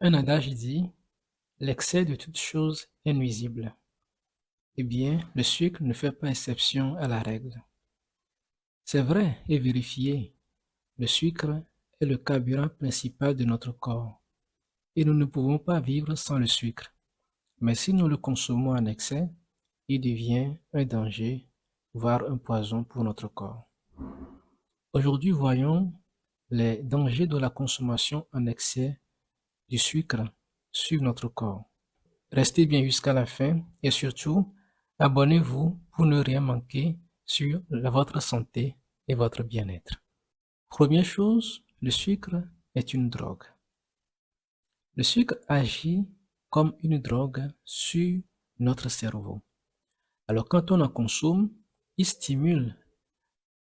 Un adage dit: l'excès de toute chose est nuisible. Eh bien, le sucre ne fait pas exception à la règle. C'est vrai et vérifié, le sucre est le carburant principal de notre corps et nous ne pouvons pas vivre sans le sucre. Mais si nous le consommons en excès, il devient un danger, voire un poison pour notre corps. Aujourd'hui, voyons les dangers de la consommation en excès du sucre sur notre corps. Restez bien jusqu'à la fin et surtout, abonnez-vous pour ne rien manquer sur votre santé et votre bien-être. Première chose, le sucre est une drogue. Le sucre agit comme une drogue sur notre cerveau. Alors quand on en consomme, il stimule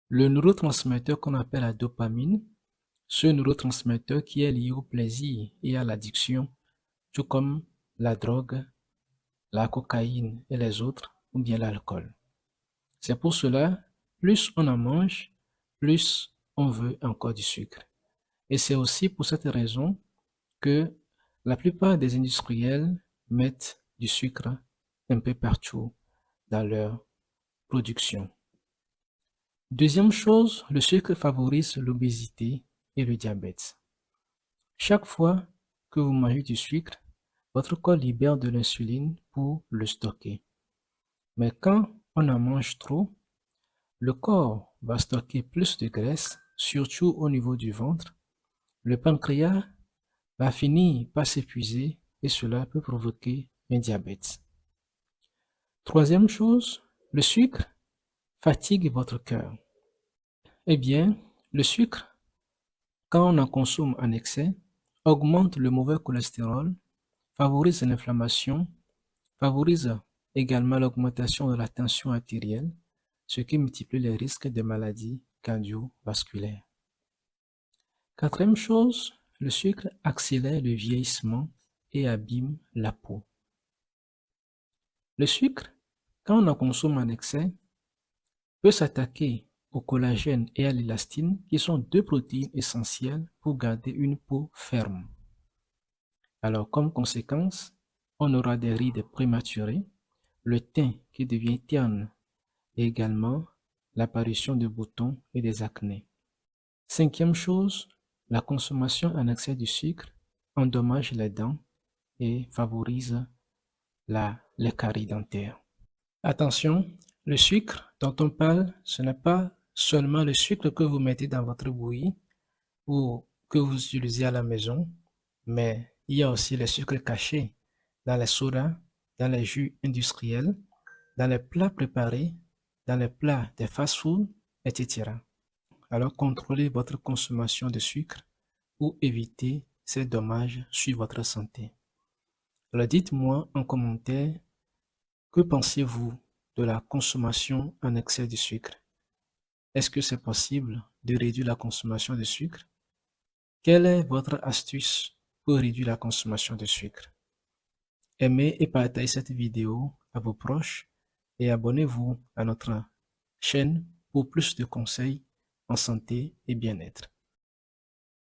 le neurotransmetteur qu'on appelle la dopamine, ce neurotransmetteur qui est lié au plaisir et à l'addiction, tout comme la drogue, la cocaïne et les autres, ou bien l'alcool. C'est pour cela, plus on en mange, plus on veut encore du sucre. Et c'est aussi pour cette raison que la plupart des industriels mettent du sucre un peu partout dans leur production. Deuxième chose, le sucre favorise l'obésité et le diabète. Chaque fois que vous mangez du sucre, votre corps libère de l'insuline pour le stocker. Mais quand on en mange trop, le corps va stocker plus de graisse, surtout au niveau du ventre. Le pancréas va finir par s'épuiser et cela peut provoquer un diabète. Troisième chose, le sucre fatigue votre cœur. Eh bien, le sucre, quand on en consomme en excès, augmente le mauvais cholestérol, favorise l'inflammation, favorise également l'augmentation de la tension artérielle, ce qui multiplie les risques de maladies cardiovasculaires. Quatrième chose, le sucre accélère le vieillissement et abîme la peau. Le sucre, quand on en consomme en excès, peut s'attaquer au collagène et à l'élastine, qui sont deux protéines essentielles pour garder une peau ferme. Alors, comme conséquence, on aura des rides prématurées, le teint qui devient terne et également l'apparition de boutons et des acnés. Cinquième chose, la consommation en excès du sucre endommage les dents et favorise les caries dentaires. Attention, le sucre dont on parle, ce n'est pas seulement le sucre que vous mettez dans votre bouillie ou que vous utilisez à la maison, mais il y a aussi le sucre caché dans les sodas, dans les jus industriels, dans les plats préparés, dans les plats des fast-foods, etc. Alors contrôlez votre consommation de sucre pour éviter ces dommages sur votre santé. Alors dites-moi en commentaire, que pensez-vous de la consommation en excès de sucre? Est-ce que c'est possible de réduire la consommation de sucre? Quelle est votre astuce pour réduire la consommation de sucre? Aimez et partagez cette vidéo à vos proches et abonnez-vous à notre chaîne pour plus de conseils en santé et bien-être.